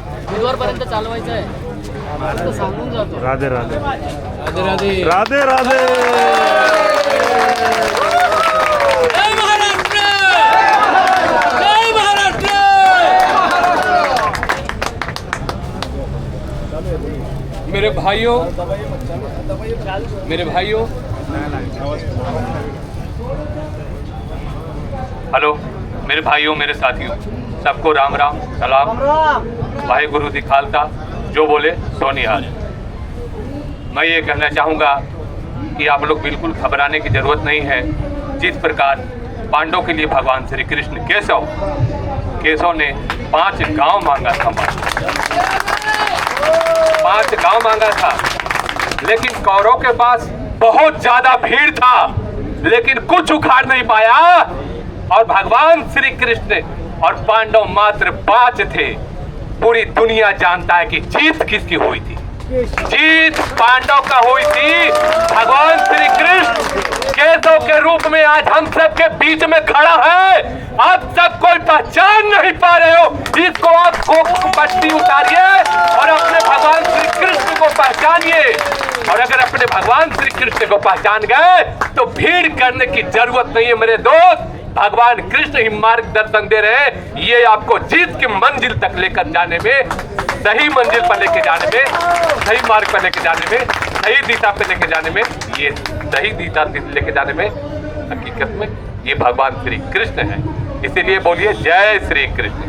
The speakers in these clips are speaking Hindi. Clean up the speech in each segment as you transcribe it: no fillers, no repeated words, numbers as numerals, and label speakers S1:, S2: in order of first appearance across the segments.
S1: बुधवारपर्यंत चालवायचं आहे फक्त सांगून जातो.
S2: राधे राधे
S1: राधे राधे
S2: राधे राधे.
S1: जय महाराष्ट्र, जय महाराष्ट्र. मेरे भाइयों,
S3: हेलो मेरे भाइयों, मेरे साथियों, सबको राम राम, सलाम, वाहेगुरु दी खालसा, जो बोले सो निहाल. मैं ये कहना चाहूँगा कि आप लोग बिल्कुल घबराने की ज़रूरत नहीं है. जिस प्रकार पांडवों के लिए भगवान श्री कृष्ण केशव ने 5 गांव मांगा था, 5 गांव मांगा था, लेकिन कौरवों के पास बहुत ज्यादा भीड़ था, लेकिन कुछ उखाड़ नहीं पाया. और भगवान श्री कृष्ण और पांडव मात्र 5 थे. पूरी दुनिया जानता है कि जीत किसकी हुई थी. जीत पांडव का हुई थी. भगवान श्री कृष्ण केशव के रूप में आज हम सब के बीच में खड़ा है. आप सब कोई पहचान नहीं पा रहे हो, इसको आप पट्टी उतारिए और अपने भगवान श्री कृष्ण को पहचानिए. और अगर अपने भगवान श्री कृष्ण को पहचान गए तो भीड़ करने की जरूरत नहीं है मेरे दोस्त. भगवान कृष्ण ही मार्गदर्शन दे रहे हैं. ये आपको जीत की मंजिल तक लेकर जाने में, सही मंजिल पर लेके जाने में, सही मार्ग पर लेके जाने में, सही दिशा पे लेके जाने में, ये सही दिशा लेके जाने में हकीकत में ये भगवान श्री कृष्ण है. इसीलिए बोलिए जय श्री कृष्ण.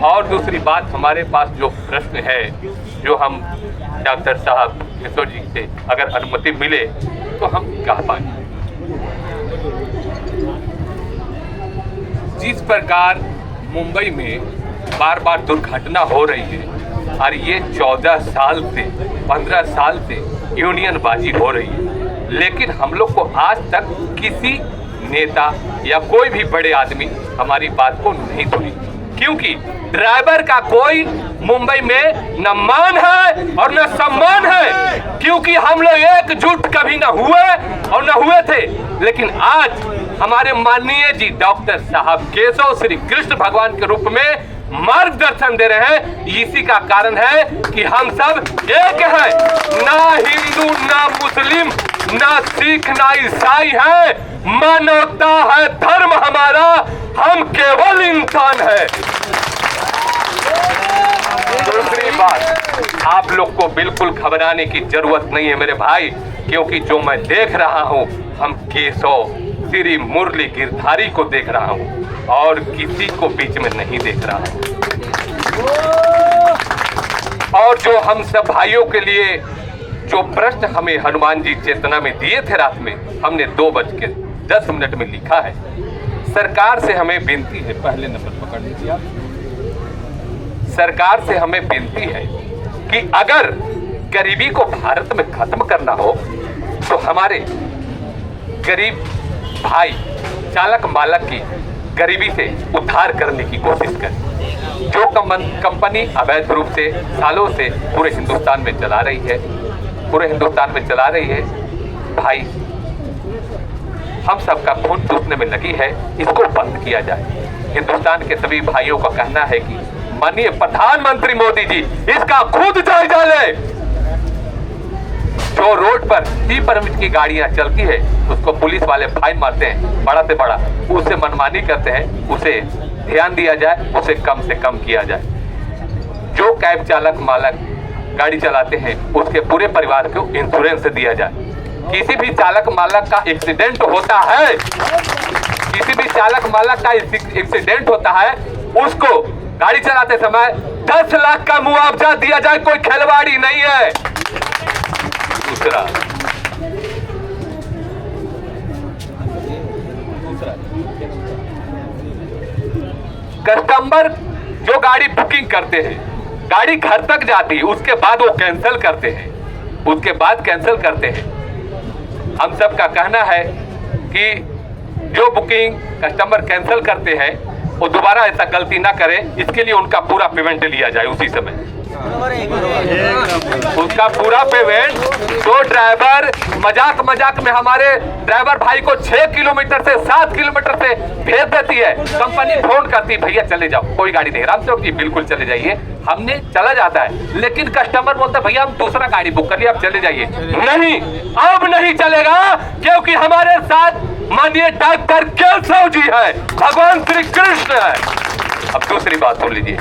S3: और दूसरी बात हमारे पास जो प्रश्न है, जो हम डॉक्टर साहब केशव जी से अगर अनुमति मिले तो हम कह पाएंगे. जिस प्रकार मुंबई में बार बार दुर्घटना हो रही है और ये 14 साल से 15 साल से यूनियनबाजी हो रही है, लेकिन हम लोग को आज तक किसी नेता या कोई भी बड़े आदमी हमारी बात को नहीं सुनी. क्योंकि ड्राइवर का कोई मुंबई में न मान है और न सम्मान है. क्योंकि हम लोग एकजुट कभी न हुए और न हुए थे, लेकिन आज हमारे माननीय जी डॉक्टर साहब केशव श्री कृष्ण भगवान के रूप में मार्गदर्शन दे रहे हैं. इसी का कारण है कि हम सब एक हैं. ना हिंदू, ना मुस्लिम, ना सिख, ना ईसाई है. मानवता है धर्म हमारा, हम केवल इंसान है. दूसरी बात, आप लोग को बिल्कुल घबराने की जरूरत नहीं है मेरे भाई, क्योंकि जो मैं देख रहा हूँ, हम केशव श्री मुरली गिरधारी को देख रहा हूँ और किसी को बीच में नहीं देख रहा हूँ. और जो हम सब भाइयों के लिए जो प्रश्न हमें हनुमान जी चेतना में दिए थे रात में, हमने 2:10 में लिखा है. सरकार से हमें विनती है, पहले नंबर पकड़ लीजिए आप. सरकार से हमें विनती है कि अगर गरीबी को भारत में खत्म करना हो तो हमारे गरीब भाई चालक मालक की गरीबी से उद्धार करने की कोशिश करें. जो कंपनी अवैध रूप से सालों से पूरे हिंदुस्तान में चला रही है, भाई हम सबका खून चूसने में लगी है, इसको बंद किया जाए. हिंदुस्तान के सभी भाइयों का कहना है कि माननीय प्रधानमंत्री मोदी जी इसका खुद जायजा ले. जो रोड पर सी परमिट की गाड़ियां चलती है उसको पुलिस वाले फाइन मारते हैं, बड़ा से बड़ा, उसे मनमानी करते हैं, उसे ध्यान दिया जाए, उसे कम से कम किया जाए. जो कैब चालक मालक गाड़ी चलाते हैं उसके पूरे परिवार को इंश्योरेंस दिया जाए. किसी भी चालक मालक का एक्सीडेंट होता है, उसको गाड़ी चलाते समय 10 लाख का मुआवजा दिया जाए. कोई खिलवाड़ी नहीं है. दूसरा कस्टमर जो गाड़ी बुकिंग करते हैं, गाड़ी घर तक जाती है, उसके बाद वो कैंसिल करते हैं. हम सब का कहना है कि जो बुकिंग कस्टमर कैंसिल करते हैं वो दोबारा ऐसा गलती ना करें, इसके लिए उनका पूरा पेमेंट लिया जाए उसी समय. उसका पूरा पेमेंट तो ड्राइवर मजाक में हमारे ड्राइवर भाई को 6 किलोमीटर से 7 किलोमीटर से भेज देती है। कंपनी फोन करती है, भैया चले जाओ, कोई गाड़ी नहीं। रामचौक जी बिल्कुल चले जाइए, हमने चला जाता है। लेकिन कस्टमर बोलता है भैया हम दूसरा गाड़ी बुक कर लिया, आप चले जाइए। नहीं, अब नहीं चलेगा, क्योंकि हमारे साथ माननीय डॉक्टर केशव जी है, भगवान श्री कृष्ण है। अब दूसरी बात सुन लीजिए,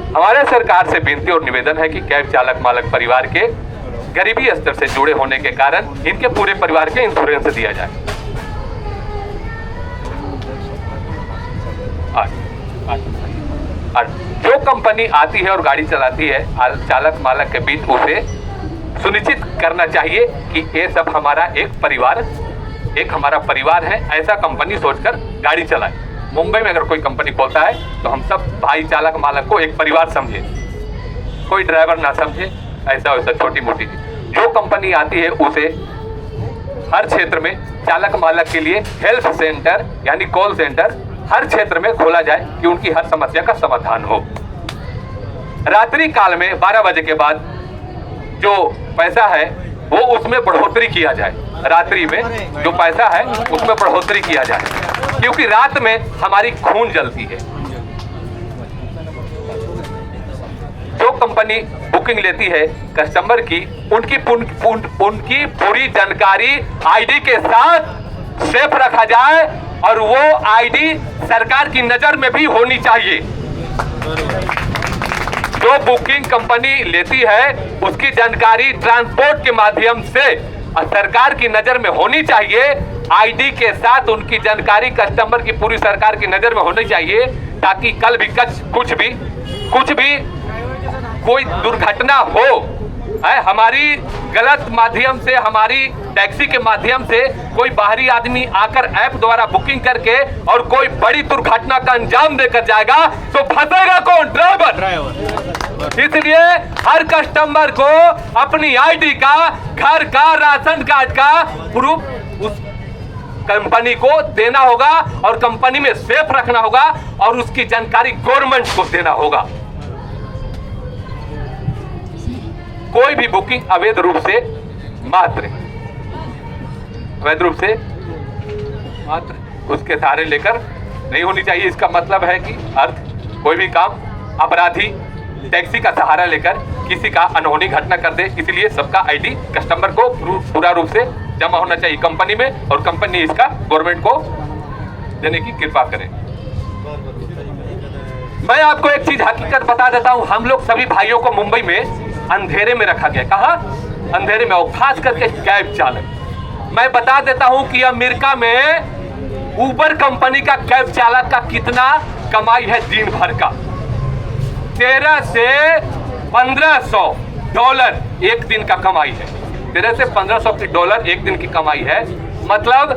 S3: हमारे सरकार से विनती और निवेदन है कि कैब चालक मालक परिवार के गरीबी स्तर से जुड़े होने के कारण इनके पूरे परिवार के इंश्योरेंस दिया जाए। और जो कंपनी आती है और गाड़ी चलाती है, चालक मालक के बीच उसे सुनिश्चित करना चाहिए कि ये सब हमारा एक हमारा परिवार है, ऐसा कंपनी सोचकर गाड़ी चलाए। मुंबई में अगर कोई कंपनी खोलता है तो हम सब भाई चालक मालक को एक परिवार समझे, कोई ड्राइवर ना समझे, ऐसा वैसा छोटी मोटी। जो कंपनी आती है उसे हर क्षेत्र में चालक मालक के लिए हेल्प सेंटर यानी कॉल सेंटर हर क्षेत्र में खोला जाए कि उनकी हर समस्या का समाधान हो। रात्रि काल में 12 बजे के बाद जो पैसा है वो उसमें बढ़ोतरी किया जाए। रात्रि में जो पैसा है उसमें बढ़ोतरी किया जाए, क्योंकि रात में हमारी खून जलती है। जो कंपनी बुकिंग लेती है कस्टमर की, उनकी पूरी जानकारी आईडी के साथ सेफ रखा जाए और वो आईडी सरकार की नजर में भी होनी चाहिए। जो बुकिंग कंपनी लेती है उसकी जानकारी ट्रांसपोर्ट के माध्यम से सरकार की नजर में होनी चाहिए। आईडी के साथ उनकी जानकारी कस्टमर की पूरी सरकार की नजर में होनी चाहिए, ताकि कल भी कुछ भी कोई दुर्घटना हो, हमारी गलत माध्यम से, हमारी टैक्सी के माध्यम से कोई बाहरी आदमी आकर ऐप द्वारा बुकिंग करके और कोई बड़ी दुर्घटना का अंजाम देकर जाएगा तो फंसेगा कौन? ड्राइवर। इसलिए हर कस्टमर को अपनी आईडी का, घर का, राशन कार्ड का प्रूफ उस कंपनी को देना होगा और कंपनी में सेफ रखना होगा और उसकी जानकारी गवर्नमेंट को देना होगा। कोई भी बुकिंग अवैध रूप से मात्र उसके सहारे लेकर नहीं होनी चाहिए। इसका मतलब है कि कोई भी काम अपराधी टैक्सी का सहारा लेकर किसी का अनहोनी घटना कर दे, इसलिए सबका आईडी कस्टमर को पूरा रूप से जमा होना चाहिए कंपनी में और कंपनी इसका गवर्नमेंट को देने की कृपा करे। मैं आपको एक चीज हकीकत बता देता हूं, हम लोग सभी भाइयों को मुंबई में अंधेरे में रखा गया। कहा? अंधेरे में, और खास करके कैब चालक। मैं बता देता हूं कि अमेरिका में उबर कंपनी का कैब चालक का कितना कमाई है दिन भर का। 13 से 1500 डॉलर एक दिन का कमाई है। 13 से 1500 डॉलर एक दिन की कमाई है, मतलब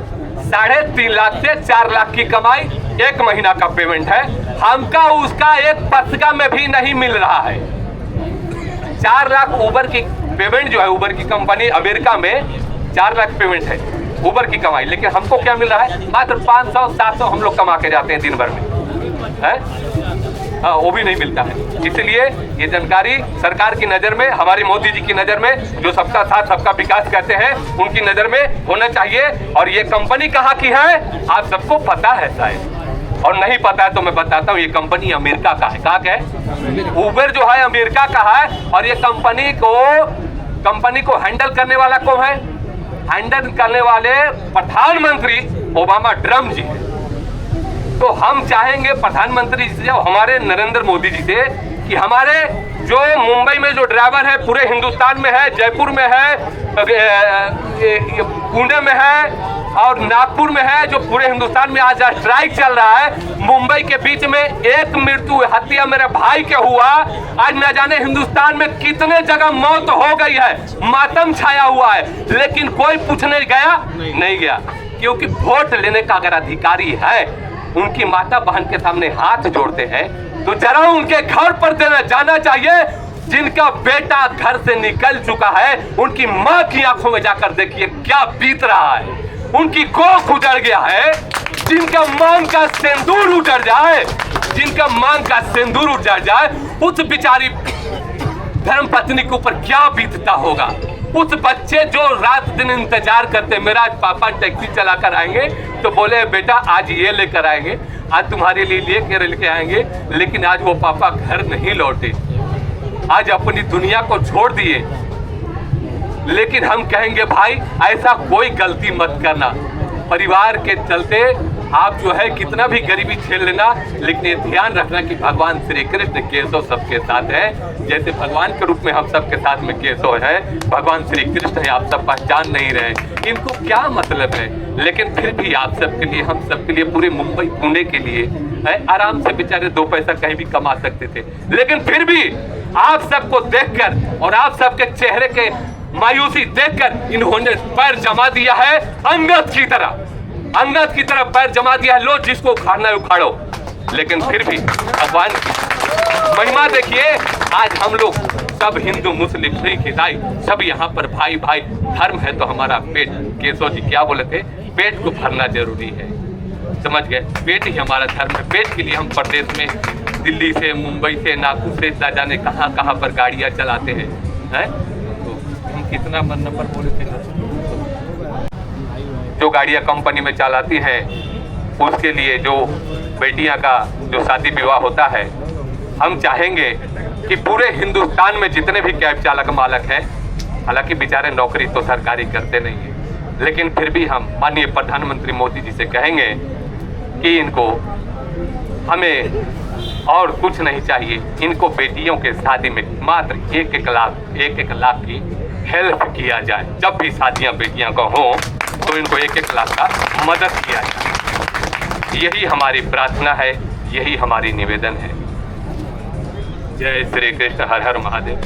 S3: 3.5 लाख से 4 लाख की कमाई एक महीना का पेमेंट है। हमका उसका एक पसका में भी नहीं मिल रहा है। 4 लाख उबर की पेमेंट जो है, उबर की कंपनी अमेरिका में 4 लाख पेमेंट है उबर की कमाई, लेकिन हमको क्या मिल रहा है? मात्र 500-700 हम लोग कमा के जाते हैं दिन भर में, है? हाँ, वो भी नहीं मिलता है। इसलिए ये जानकारी सरकार की नजर में, हमारी मोदी जी की नजर में, जो सबका साथ सबका विकास कहते हैं, उनकी नजर में होना चाहिए। और ये कंपनी कहाँ की है आप सबको पता है शायद, और नहीं पता है तो मैं बताता हूँ। ये कंपनी अमेरिका का है। कहाँ का है? उबर जो है अमेरिका का है। और ये कंपनी को हैंडल करने वाला कौन है? हैंडल करने वाले प्रधानमंत्री ओबामा ट्रम्प जी हैं। तो हम चाहेंगे प्रधानमंत्री जी से, हमारे नरेंद्र मोदी जी से, कि हमारे जो मुंबई में जो ड्राइवर है, पूरे हिंदुस्तान में है, जयपुर में है, पुणे में है और नागपुर में है, जो पूरे हिंदुस्तान में आज स्ट्राइक चल रहा है। मुंबई के बीच में एक मृत्यु हत्या मेरे भाई के हुआ। आज न जाने हिंदुस्तान में कितने जगह मौत हो गई है, मातम छाया हुआ है, लेकिन कोई पूछने गया नहीं गया। क्योंकि वोट लेने का अगर अधिकारी है, उनकी माता बहन के सामने हाथ जोड़ते हैं, तो जरा उनके घर पर देना जाना चाहिए। जिनका बेटा घर से निकल चुका है, उनकी माँ की आंखों में जाकर देखिए क्या बीत रहा है। उनकी कोख उजड़ गया है। जिनका मांग का सिंदूर उजड़ जाए, जिनका मांग का सिंदूर उजड़ जाए, उस बिचारी धर्मपत्नी के ऊपर क्या बीतता होगा। उस बच्चे जो रात दिन इंतजार करते, मेरा आज पापा टैक्सी चलाकर आएंगे तो बोले बेटा आज ये लेकर आएंगे, आज तुम्हारे लिए लेके आएंगे, लेकिन आज वो पापा घर नहीं लौटे, आज अपनी दुनिया को छोड़ दिए। लेकिन हम कहेंगे भाई ऐसा कोई गलती मत करना। परिवार के चलते आप जो है कितना भी गरीबी झेल लेना, लेकिन ये ध्यान रखना कि भगवान श्री कृष्ण केशव सबके साथ है। जैसे भगवान के रूप में हम सबके साथ में केशव है, भगवान श्री कृष्ण है, आप सब पहचान नहीं रहे, इनको क्या मतलब है। लेकिन फिर भी आप सबके लिए, हम सबके लिए, पूरे मुंबई पुणे के लिए है, आराम से बेचारे 2 पैसा कहीं भी कमा सकते थे। लेकिन फिर भी आप सबको देखकर और आप सबके चेहरे के मायूसी देखकर इन्होंने पैर जमा दिया है अंगद की तरह पैर जमा दिया है। लो जिसको उखाड़ना है उखाड़ो। लेकिन फिर भी भगवान की महिमा देखिए, आज हम लोग सब हिंदू मुस्लिम सिख ईसाई सब यहाँ पर भाई भाई, धर्म है तो हमारा पेट। केशव जी क्या बोले थे, पेट को भरना जरूरी है, समझ गए, पेट ही हमारा धर्म है। पेट के लिए हम प्रदेश में दिल्ली से, मुंबई से, नागपुर से न जाने कहाँ कहाँ पर गाड़ियाँ चलाते हैं, तो हम कितना नंबर बोले थे, जो गाड़ियाँ कंपनी में चलाती हैं उसके लिए जो बेटियां का जो शादी विवाह होता है, हम चाहेंगे कि पूरे हिंदुस्तान में जितने भी कैब चालक मालक हैं, हालांकि बेचारे नौकरी तो सरकारी करते नहीं है, लेकिन फिर भी हम माननीय प्रधानमंत्री मोदी जी से कहेंगे कि इनको, हमें और कुछ नहीं चाहिए, इनको बेटियों के शादी में मात्र 1-1 लाख की हेल्प किया जाए। जब भी शादियां बेटियां को हों तो इनको 1-1 लाख का मदद किया जाए। यही हमारी प्रार्थना है, यही हमारी निवेदन है। जय श्री कृष्ण, हर हर महादेव।